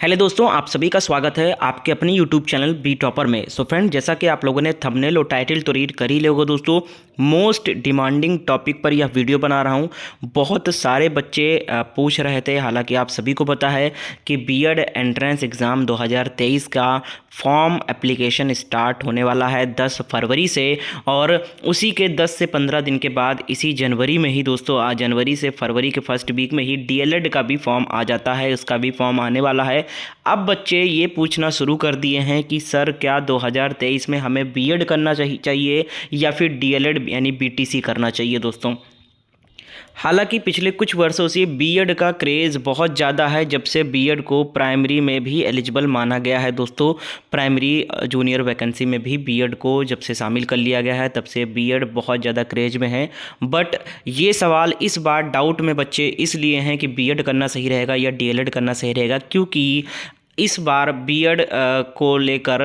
Hello दोस्तों, आप सभी का स्वागत है आपके अपने यूट्यूब चैनल बी टॉपर में। सो फ्रेंड, जैसा कि आप लोगों ने थंबनेल और टाइटल तो रीड कर ही लोगे दोस्तों, मोस्ट डिमांडिंग टॉपिक पर यह वीडियो बना रहा हूं। बहुत सारे बच्चे पूछ रहे थे, हालांकि आप सभी को पता है कि बीएड एंट्रेंस एग्ज़ाम 2023 का फॉर्म एप्लीकेशन स्टार्ट होने वाला है 10 फरवरी से, और उसी के 10 से 15 दिन के बाद इसी जनवरी में ही दोस्तों, आज जनवरी से फरवरी के फर्स्ट वीक में ही डीएलएड का भी फॉर्म आ जाता है, उसका भी फॉर्म आने वाला है। अब बच्चे ये पूछना शुरू कर दिए हैं कि सर क्या 2023 में हमें बीएड करना चाहिए या फिर डीएलएड यानी बीटीसी करना चाहिए दोस्तों। हालांकि पिछले कुछ वर्षों से बीएड का क्रेज़ बहुत ज़्यादा है, जब से बीएड को प्राइमरी में भी एलिजिबल माना गया है दोस्तों। प्राइमरी जूनियर वैकेंसी में भी बीएड को जब से शामिल कर लिया गया है, तब से बीएड बहुत ज़्यादा क्रेज में है। बट ये सवाल इस बार डाउट में बच्चे इसलिए हैं कि बीएड करना सही रहेगा या डीएलएड करना सही रहेगा, क्योंकि इस बार बीएड को लेकर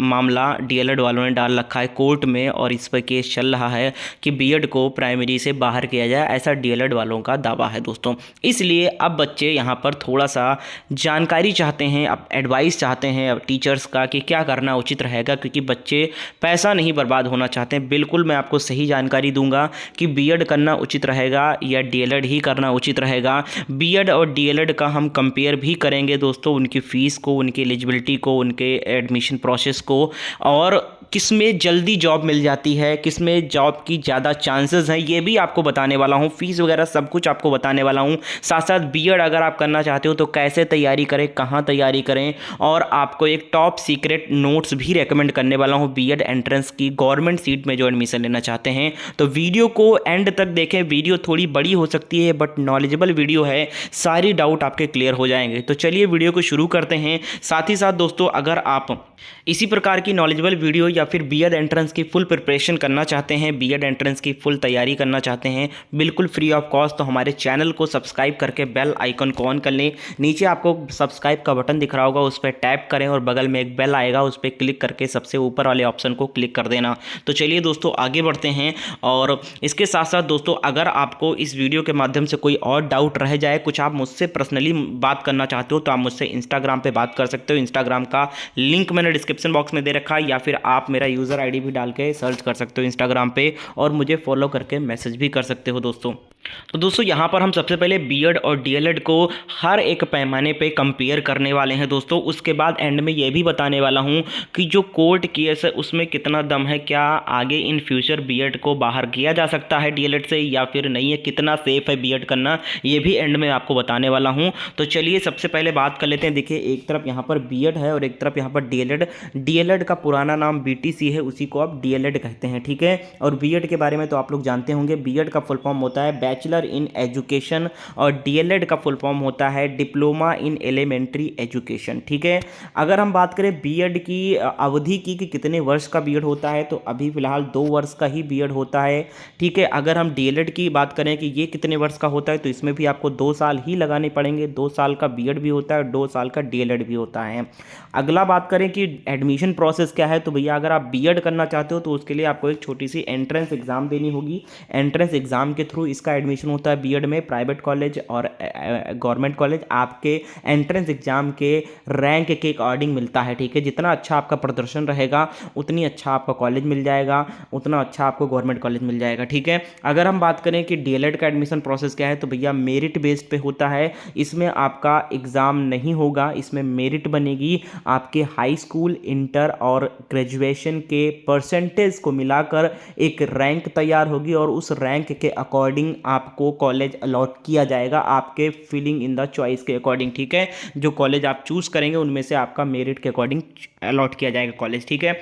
मामला डीएलएड वालों ने डाल रखा है कोर्ट में, और इस पर केस चल रहा है कि बीएड को प्राइमरी से बाहर किया जाए, ऐसा डीएलएड वालों का दावा है दोस्तों। इसलिए अब बच्चे यहाँ पर थोड़ा सा जानकारी चाहते हैं, अब एडवाइस चाहते हैं अब टीचर्स का कि क्या करना उचित रहेगा, क्योंकि बच्चे पैसा नहीं बर्बाद होना चाहते हैं। बिल्कुल मैं आपको सही जानकारी दूंगा कि बीएड करना उचित रहेगा या डीएलएड ही करना उचित रहेगा। बीएड और डीएलएड का हम कंपेयर भी करेंगे दोस्तों, उनकी फ़ीस को, उनकी एलिजिबिलिटी को, उनके एडमिशन प्रोसेस को, और किस में जल्दी जॉब मिल जाती है, किस में जॉब की ज़्यादा चांसेस हैं, ये भी आपको बताने वाला हूँ। फीस वगैरह सब कुछ आपको बताने वाला हूँ। साथ साथ बीएड अगर आप करना चाहते हो तो कैसे तैयारी करें, कहाँ तैयारी करें, और आपको एक टॉप सीक्रेट नोट्स भी रेकमेंड करने वाला हूँ बीएड एंट्रेंस की, गवर्नमेंट सीट में जो एडमिशन लेना चाहते हैं। तो वीडियो को एंड तक देखें। वीडियो थोड़ी बड़ी हो सकती है बट नॉलेजेबल वीडियो है, सारी डाउट आपके क्लियर हो जाएंगे। तो चलिए वीडियो को शुरू करते हैं। साथ ही साथ दोस्तों, अगर आप इसी प्रकार की नॉलेजेबल वीडियो या फिर बीएड एंट्रेंस की फुल प्रिपरेशन करना चाहते हैं, बीएड एंट्रेंस की फुल तैयारी करना चाहते हैं बिल्कुल फ्री ऑफ कॉस्ट, तो हमारे चैनल को सब्सक्राइब करके बेल आइकन को ऑन कर लें। नीचे आपको सब्सक्राइब का बटन दिख रहा होगा, उस पर टैप करें और बगल में एक बेल आएगा, उस पर क्लिक करके सबसे ऊपर वाले ऑप्शन को क्लिक कर देना। तो चलिए दोस्तों आगे बढ़ते हैं। और इसके साथ साथ दोस्तों, अगर आपको इस वीडियो के माध्यम से कोई और डाउट रह जाए, कुछ आप मुझसे पर्सनली बात करना चाहते हो, तो आप मुझसे इंस्टाग्राम पे बात कर सकते हो। इंस्टाग्राम का लिंक मैंने डिस्क्रिप्शन बॉक्स में दे रखा है, या फिर आप मेरा यूज़र आईडी भी डाल के सर्च कर सकते हो इंस्टाग्राम पे, और मुझे फॉलो करके मैसेज भी कर सकते हो दोस्तों। तो दोस्तों यहाँ पर हम सबसे पहले बीएड और डीएलएड को हर एक पैमाने पे कंपेयर करने वाले हैं दोस्तों। उसके बाद एंड में ये भी बताने वाला हूँ कि जो कोर्ट केस है उसमें कितना दम है, क्या आगे इन फ्यूचर बीएड को बाहर किया जा सकता है डीएलएड से या फिर नहीं है, कितना सेफ है बीएड करना, ये भी एंड में आपको बताने वाला हूँ। तो चलिए सबसे पहले बात कर लेते हैं। देखिए, एक तरफ यहाँ पर बीएड है और एक तरफ यहाँ पर डीएलएड। डीएलएड का पुराना नाम बीटीसी है, उसी को आप डीएलएड कहते हैं, ठीक है। और बीएड के बारे में तो आप लोग जानते होंगे, बीएड का फुल फॉर्म होता है बैचलर इन एजुकेशन, और डीएलएड का फुल फॉर्म होता है डिप्लोमा इन एलिमेंट्री एजुकेशन, ठीक है। अगर हम बात करें बीएड की अवधि की कि कितने वर्ष का बीएड होता है, तो अभी फिलहाल 2 वर्ष का ही बीएड होता है, ठीक है। अगर हम डीएलएड की बात करें कि ये कितने वर्ष का होता है, तो इसमें भी आपको 2 साल ही लगाने पड़ेंगे। 2 साल का बीएड भी होता है, 2 साल का डीएलएड भी होता है। अगला बात करें कि एडमिशन प्रोसेस क्या है, तो भैया अगर आप बीएड करना चाहते हो तो उसके लिए आपको एक छोटी सी एंट्रेंस एग्जाम देनी होगी। एंट्रेंस एग्जाम के थ्रू इसका एडमिशन होता है बीएड में। प्राइवेट कॉलेज और गवर्नमेंट कॉलेज आपके एंट्रेंस एग्जाम के रैंक के अकॉर्डिंग मिलता है, ठीक है। जितना अच्छा आपका प्रदर्शन रहेगा उतनी अच्छा आपका कॉलेज मिल जाएगा, उतना अच्छा आपको गवर्नमेंट कॉलेज मिल जाएगा, ठीक है। अगर हम बात करें कि डीएलएड का एडमिशन प्रोसेस क्या है, तो भैया मेरिट बेस्ड पे होता है। इसमें आपका एग्ज़ाम नहीं होगा, इसमें मेरिट बनेगी। आपके हाई स्कूल, इंटर और ग्रेजुएशन के परसेंटेज को मिलाकर एक रैंक तैयार होगी, और उस रैंक के अकॉर्डिंग आपको कॉलेज अलॉट किया जाएगा, आपके फिलिंग इन द चॉइस के अकॉर्डिंग, ठीक है। जो कॉलेज आप चूज करेंगे उनमें से आपका मेरिट के अकॉर्डिंग अलॉट किया जाएगा कॉलेज, ठीक है।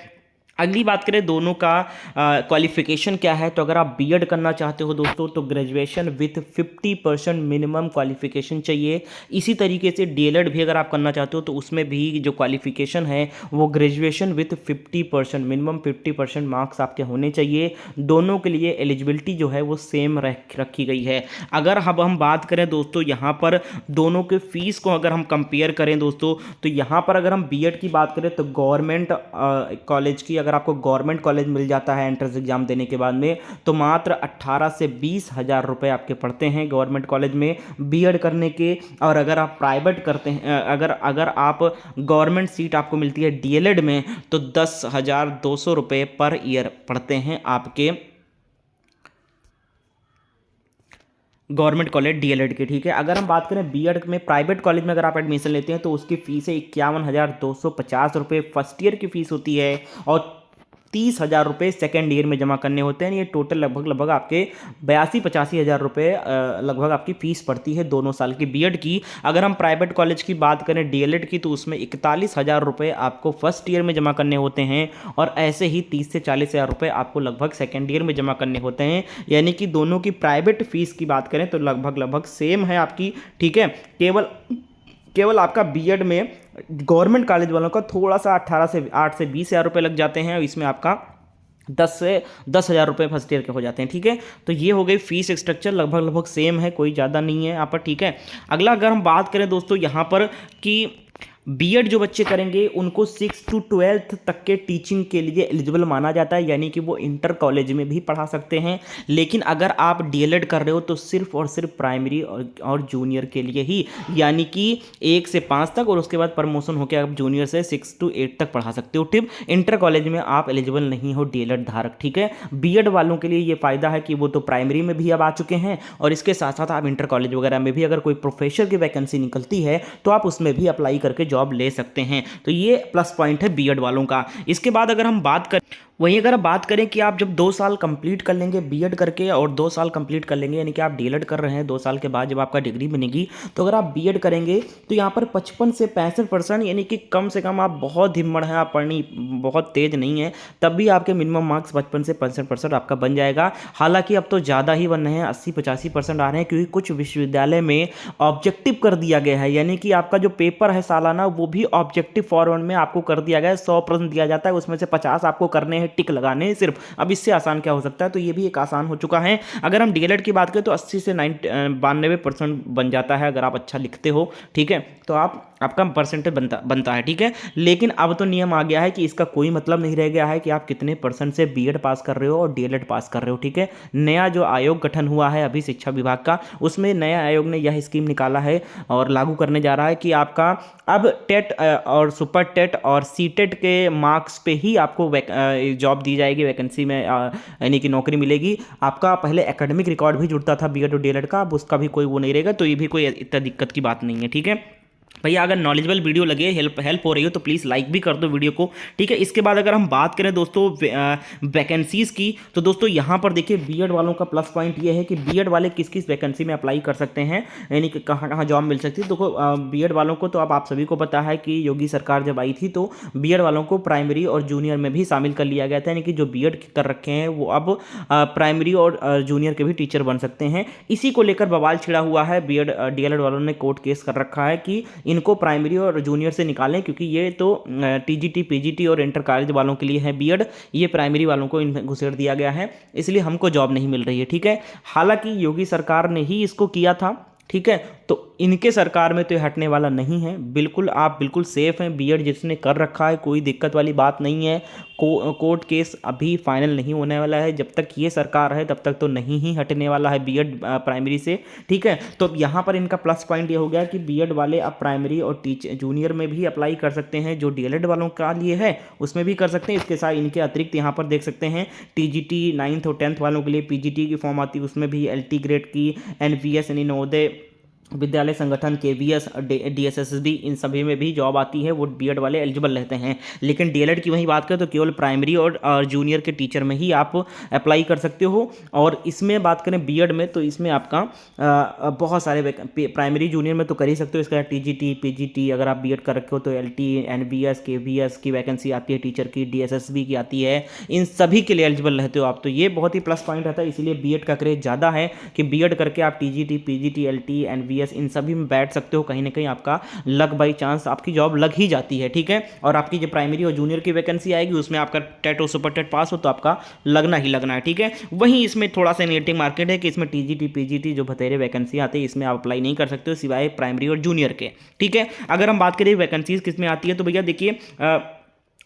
अगली बात करें दोनों का क्वालिफिकेशन क्या है, तो अगर आप बीएड करना चाहते हो दोस्तों तो ग्रेजुएशन विथ 50% मिनिमम क्वालिफिकेशन चाहिए। इसी तरीके से डीएलएड भी अगर आप करना चाहते हो तो उसमें भी जो क्वालिफिकेशन है वो ग्रेजुएशन विथ 50% मिनिमम 50% मार्क्स आपके होने चाहिए। दोनों के लिए एलिजिबिलिटी जो है वो सेम रखी गई है। अगर अब हम बात करें दोस्तों यहाँ पर दोनों के फीस को अगर हम कंपेयर करें दोस्तों, तो यहाँ पर अगर हम बीएड की बात करें तो गवर्नमेंट कॉलेज की अगर आपको गवर्नमेंट कॉलेज मिल जाता है एंट्रेंस एग्जाम देने के बाद में, तो मात्र 18 से 20 हज़ार रुपये आपके पड़ते हैं गवर्नमेंट कॉलेज में बीएड करने के। और अगर आप प्राइवेट करते हैं, अगर अगर आप गवर्नमेंट सीट आपको मिलती है डीएलएड में, तो 10,200 रुपये पर ईयर पड़ते हैं आपके गवर्नमेंट कॉलेज डीएलएड के। ठीक है, अगर हम बात करें बीएड में प्राइवेट कॉलेज में अगर आप एडमिशन लेते हैं तो उसकी फ़ीस है 51,250 रुपये फर्स्ट ईयर की फ़ीस होती है, और 30,000 रुपये सेकेंड ईयर में जमा करने होते हैं। ये टोटल लगभग आपके 82-85 हज़ार रुपये लगभग आपकी फ़ीस पड़ती है दोनों साल की बीएड की। अगर हम प्राइवेट कॉलेज की बात करें डीएलएड की, तो उसमें 41,000 रुपये आपको फर्स्ट ईयर में जमा करने होते हैं, और ऐसे ही 30 से 40,000 रुपये आपको लगभग सेकेंड ईयर में जमा करने होते हैं। यानी कि दोनों की प्राइवेट फ़ीस की बात करें तो लगभग सेम है आपकी। ठीक है, केवल आपका बीएड में गवर्नमेंट कॉलेज वालों का थोड़ा सा 8 से 20 हज़ार रुपये लग जाते हैं, और इसमें आपका 10 हज़ार रुपये फर्स्ट ईयर के हो जाते हैं। ठीक है, तो ये हो गई फीस स्ट्रक्चर, लगभग सेम है, कोई ज़्यादा नहीं है यहाँ पर। ठीक है, अगला अगर हम बात करें दोस्तों यहाँ पर कि बीएड जो बच्चे करेंगे उनको 6 to 12 तक के टीचिंग के लिए एलिजिबल माना जाता है, यानी कि वो इंटर कॉलेज में भी पढ़ा सकते हैं। लेकिन अगर आप डीएलएड कर रहे हो तो सिर्फ और सिर्फ प्राइमरी और जूनियर के लिए ही, यानी कि 1 से 5 तक, और उसके बाद प्रमोशन होकर आप जूनियर से 6 to 8 तक पढ़ा सकते हो। टिप, इंटर कॉलेज में आप एलिजिबल नहीं हो डीएलएड धारक। ठीक है, बीएड वालों के लिए ये फ़ायदा है कि वो तो प्राइमरी में भी अब आ चुके हैं, और इसके साथ साथ आप इंटर कॉलेज वगैरह में भी अगर कोई प्रोफेसर की वैकेंसी निकलती है तो आप उसमें भी अप्लाई करके जॉब ले सकते हैं। तो ये प्लस पॉइंट है बीएड वालों का। इसके बाद अगर हम बात करें, वहीं अगर आप बात करें कि आप जब 2 साल कंप्लीट कर लेंगे बीएड करके, और 2 साल कंप्लीट कर लेंगे, यानी कि आप डीएलएड कर रहे हैं 2 साल के बाद जब आपका डिग्री बनेगी, तो अगर आप बीएड करेंगे तो यहाँ पर 55 से 65%, यानी कि कम से कम आप बहुत हिम्मत है, आप पढ़नी बहुत तेज नहीं है, तब भी आपके मिनिमम मार्क्स 55 से 65% आपका बन जाएगा। हालांकि अब तो ज़्यादा ही बन रहे हैं, 80-85% आ रहे हैं, क्योंकि कुछ विश्वविद्यालय में ऑब्जेक्टिव कर दिया गया है, यानी कि आपका जो पेपर है सालाना वो भी ऑब्जेक्टिव फॉर्मेट में आपको कर दिया गया है। 100% दिया जाता है, उसमें से 50 आपको करने हैं, टिक लगाने हैं सिर्फ। अब इससे आसान क्या हो सकता है, तो ये भी एक आसान हो चुका है। अगर हम डीएलएड की बात करें तो 80 से 92% बन जाता है अगर आप अच्छा लिखते हो। ठीक है, तो आपका परसेंटेज बनता है। ठीक है, लेकिन अब तो नियम आ गया है कि इसका कोई मतलब नहीं रह गया है कि आप कितने % से बीएड पास कर रहे हो और डीएलएड पास कर रहे हो। ठीक है, नया जो आयोग गठन हुआ है अभी शिक्षा विभाग का, उसमें नया आयोग ने यह स्कीम निकाला है और लागू करने जा रहा है कि आपका अब टेट और सुपर टेट और सीटेट के मार्क्स पे ही आपको जॉब दी जाएगी, वैकेंसी में यानी कि नौकरी मिलेगी। आपका पहले एकेडमिक रिकॉर्ड भी जुड़ता था बीएड और डीएलएड का, अब उसका भी कोई वो नहीं रहेगा, तो ये भी कोई इतना दिक्कत की बात नहीं है। ठीक है भैया, अगर नॉलेजेबल वीडियो लगे, हेल्प हो रही हो तो प्लीज़ लाइक भी कर दो वीडियो को। ठीक है, इसके बाद अगर हम बात करें दोस्तों वैकेंसीज़ की, तो दोस्तों यहाँ पर देखिए बीएड वालों का प्लस पॉइंट ये है कि बीएड वाले किस किस वैकेंसी में अप्लाई कर सकते हैं, यानी कि कहाँ कहाँ जॉब मिल सकती है। देखो बीएड वालों को तो अब आप सभी को पता है कि योगी सरकार जब आई थी तो बीएड वालों को प्राइमरी और जूनियर में भी शामिल कर लिया गया था, यानी कि जो बीएड कर रखे हैं वो अब प्राइमरी और जूनियर के भी टीचर बन सकते हैं। इसी को लेकर बवाल छिड़ा हुआ है, बीएड डीएलएड वालों ने कोर्ट केस कर रखा है कि इनको प्राइमरी और जूनियर से निकालें, क्योंकि ये तो टीजीटी पीजीटी और इंटर कॉलेज वालों के लिए है बीएड, ये प्राइमरी वालों को इनमें घुसेड़ दिया गया है, इसलिए हमको जॉब नहीं मिल रही है। ठीक है, हालांकि योगी सरकार ने ही इसको किया था। ठीक है, तो इनके सरकार में तो ये हटने वाला नहीं है, बिल्कुल आप बिल्कुल सेफ हैं। बीएड जिसने कर रखा है कोई दिक्कत वाली बात नहीं है। कोर्ट केस अभी फाइनल नहीं होने वाला है, जब तक ये सरकार है तब तक तो नहीं ही हटने वाला है बीएड प्राइमरी से। ठीक है, तो यहाँ पर इनका प्लस पॉइंट ये हो गया कि बीएड वाले अब प्राइमरी और जूनियर में भी अप्लाई कर सकते हैं, जो डीएलएड वालों का लिए है उसमें भी कर सकते हैं। इसके साथ इनके अतिरिक्त यहाँ पर देख सकते हैं टीजीटी 9th और 10th वालों के लिए पीजीटी की फॉर्म आती है, उसमें भी एलटी ग्रेड की, एनवीएस यानी नवोदय विद्यालय संगठन, केवीएस, डीएसएसबी, इन सभी में भी जॉब आती है, वो बीएड वाले एलिजिबल रहते हैं। लेकिन डीएलएड की वहीं बात करें तो केवल प्राइमरी और जूनियर के टीचर में ही आप अप्लाई कर सकते हो। और इसमें बात करें बीएड में तो इसमें आपका बहुत सारे प्राइमरी जूनियर में तो कर ही सकते हो, इसका टीजीटी पीजीटी अगर आप बीएड कर रखे हो तो एलटी, एनवीएस, केवीएस की वैकेंसी आती है टीचर की, डीएसएसबी की आती है, इन सभी के लिए एलिजिबल रहते हो आप। तो ये बहुत ही प्लस पॉइंट रहता है, इसीलिए बीएड का क्रेज ज़्यादा है कि बीएड करके आप टीजीटी पीजीटी एलटी एनवीएस इन सभी में बैठ सकते हो। कहीं ना कहीं आपका लक बाई चांस आपकी जॉब लग ही जाती है। ठीक है, और आपकी जो प्राइमरी और जूनियर की वैकेंसी आएगी उसमें आपका टेट और सुपर टेट पास हो तो आपका लगना ही लगना है। ठीक है, वहीं इसमें थोड़ा सा नेगेटिव मार्केट है कि इसमें टीजीटी पीजीटी जो बतेरे वैकेंसी आती है इसमें आप अप्लाई नहीं कर सकते हो सिवाय प्राइमरी और जूनियर के। ठीक है, अगर हम बात करें वैकेंसीज किस में आती है तो भैया देखिए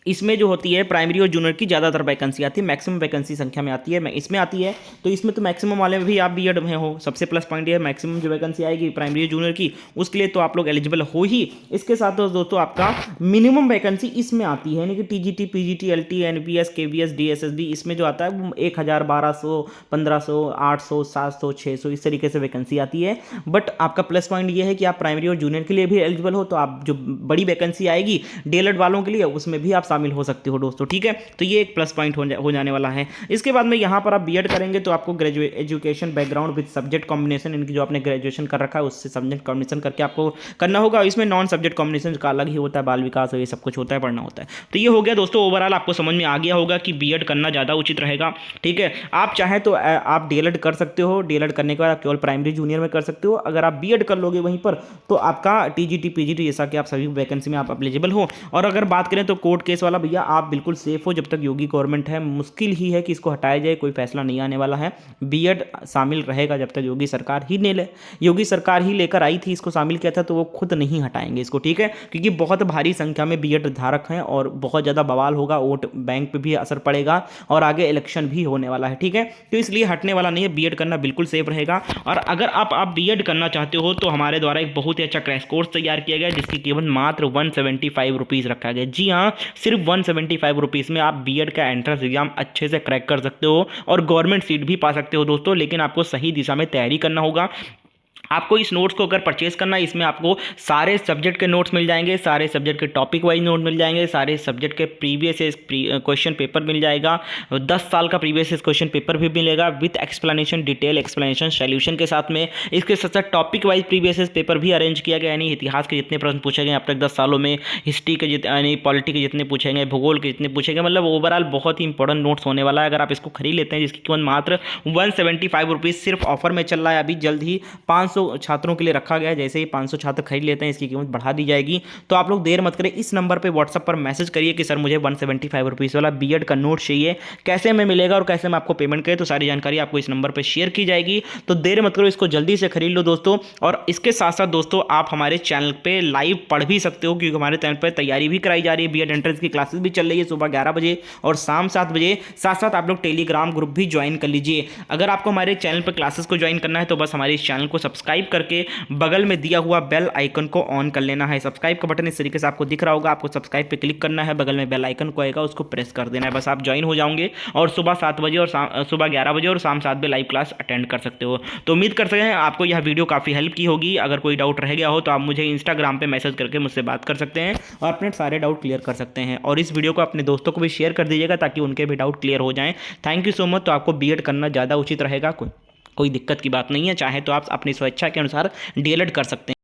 इसमें जो होती है प्राइमरी और जूनियर की ज़्यादातर वैकेंसी आती है, मैक्सिमम वैकेंसी संख्या में आती है, इसमें आती है। तो इसमें तो मैक्सिमम वाले में भी आप बीएड में हो, सबसे प्लस पॉइंट ये है मैक्सिमम जो वैकेंसी आएगी प्राइमरी और जूनियर की उसके लिए तो आप लोग एलिजिबल हो ही। इसके साथ दोस्तों आपका मिनिमम वैकेंसी इसमें आती है, यानी कि TGT, PGT, LT, NPS, KVS, DSSB, इसमें जो आता है वो 1000, 1200, 1500, 800, 700, 600 इस तरीके से वैकेंसी आती है। बट आपका प्लस पॉइंट ये है कि आप प्राइमरी और जूनियर के लिए भी एलिजिबल हो, तो आप जो बड़ी वैकेंसी आएगी डीएलएड वालों के लिए उसमें भी आप शामिल हो सकते हो दोस्तों, ठीक है। तो ये एक प्लस पॉइंट हो जाने वाला है। इसके बाद में यहाँ पर आप बीएड करेंगे तो आपको graduate education background with subject combination, इनकी जो आपने ग्रेजुएशन कर रखा है उससे सब्जेक्ट कॉम्बिनेशन करके आपको करना होगा। इसमें नॉन सब्जेक्ट कॉम्बिनेशन का अलग ही होता है, बाल विकास ये सब कुछ होता है, पढ़ना होता है। तो ये हो गया दोस्तों, ओवरऑल आपको समझ में आ गया होगा कि बीएड करना ज़्यादा उचित रहेगा, ठीक है। आप चाहें तो आप डीएलएड कर सकते हो, डीएलएड करने के बाद आप केवल प्राइमरी जूनियर में कर सकते हो। अगर आप बीएड कर लोगे वहीं पर तो आपका टीजीटी, पीजीटी जैसा कि आप सभी वैकेंसी में आप एलिजिबल हो। और अगर बात करें तो कोर्ट केस वाला भैया आप बिल्कुल सेफ हो जब तक योगी गवर्नमेंट है, मुश्किल ही है कि इसको हटाया जाए, कोई फैसला नहीं आने वाला है। बीएड शामिल रहेगा जब तक योगी सरकार ही नहीं ले, योगी सरकार ही लेकर आई थी इसको शामिल किया था, तो वो खुद नहीं हटाएंगे इसको, ठीक है। क्योंकि बहुत भारी संख्या में बीएड धारक हैं और बहुत ज़्यादा बवाल होगा, वोट बैंक पे भी असर पड़ेगा और आगे इलेक्शन भी होने वाला है, ठीक है। तो इसलिए हटने वाला नहीं है, बीएड करना बिल्कुल सेफ रहेगा। और अगर आप बीएड करना चाहते हो तो हमारे द्वारा एक बहुत ही अच्छा क्रैश कोर्स तैयार किया गया जिसकी कीमत मात्र 175 रुपीज़ रखा गया। जी हाँ, सिर्फ 175 रुपीज़ में आप बीएड का एंट्रेंस एग्जाम अच्छे से क्रैक कर सकते हो और गवर्नमेंट सीट भी पा सकते हो दोस्तों। लेकिन आपको सही दिशा में तैयारी करना होगा। आपको इस नोट्स को अगर परचेज करना है, इसमें आपको सारे सब्जेक्ट के नोट्स मिल जाएंगे, सारे सब्जेक्ट के टॉपिक वाइज नोट मिल जाएंगे, सारे सब्जेक्ट के प्रीवियस क्वेश्चन पेपर मिल जाएगा, 10 साल का प्रीवियस क्वेश्चन पेपर भी मिलेगा with explanation, detail explanation solution के साथ में। इसके साथ साथ टॉपिक वाइज प्रीवियस पेपर भी अरेंज किया गया, यानी इतिहास के जितने प्रश्न पूछे गए अब तक 10 सालों में, हिस्ट्री के यानी पॉलिटी के जितने पूछे गए, भूगोल के जितने पूछे गए, मतलब ओवरऑल बहुत ही इंपॉर्टेंट नोट्स होने वाला है। अगर आप इसको खरीद लेते हैं जिसकी कीमत मात्र 175 रुपीज़ सिर्फ ऑफर में चल रहा है, अभी जल्द ही 500 छात्रों के लिए रखा गया है। जैसे ही 500 छात्र खरीद लेते हैं इसकी कीमत बढ़ा दी जाएगी। तो आप लोग देर मत करें, इस नंबर पे व्हाट्सएप पर मैसेज करिए कि सर मुझे 175 रुपीज़ वाला बीएड का नोट चाहिए, कैसे में मिलेगा और कैसे में आपको पेमेंट करें, तो सारी जानकारी आपको इस नंबर पर शेयर की जाएगी। तो देर मत करो, इसको जल्दी से खरीद लो दोस्तों। और इसके साथ साथ दोस्तों आप हमारे चैनल पर लाइव पढ़ भी सकते हो, क्योंकि हमारे चैनल पर तैयारी भी कराई जा रही है, बीएड एंट्रेंस की क्लासेस भी चल रही है सुबह 11 बजे और शाम 7 बजे। साथ साथ आप लोग टेलीग्राम ग्रुप भी ज्वाइन कर लीजिए। अगर आपको हमारे चैनल पर क्लासेस को ज्वाइन करना है तो बस हमारे इस चैनल को सब्सक्राइब करके बगल में दिया हुआ बेल आइकन को ऑन कर लेना है। सब्सक्राइब का बटन इस तरीके से आपको दिख रहा होगा, आपको सब्सक्राइब पे क्लिक करना है, बगल में बेल आइकन को आएगा उसको प्रेस कर देना है, बस आप ज्वाइन हो जाओगे और सुबह 7 बजे और सुबह 11 बजे और शाम 7 बजे लाइव क्लास अटेंड कर सकते हो। तो उम्मीद कर सकते हैं आपको यह वीडियो काफ़ी हेल्प की होगी। अगर कोई डाउट रह गया हो तो आप मुझे इंस्टाग्राम पर मैसेज करके मुझसे बात कर सकते हैं और अपने सारे डाउट क्लियर कर सकते हैं। और इस वीडियो को अपने दोस्तों को भी शेयर कर दीजिएगा ताकि उनके भी डाउट क्लियर हो जाएँ। Thank you so much. तो आपको बीएड करना ज़्यादा उचित रहेगा, कोई दिक्कत की बात नहीं है। चाहे तो आप अपनी स्वेच्छा के अनुसार डीएलएड कर सकते हैं।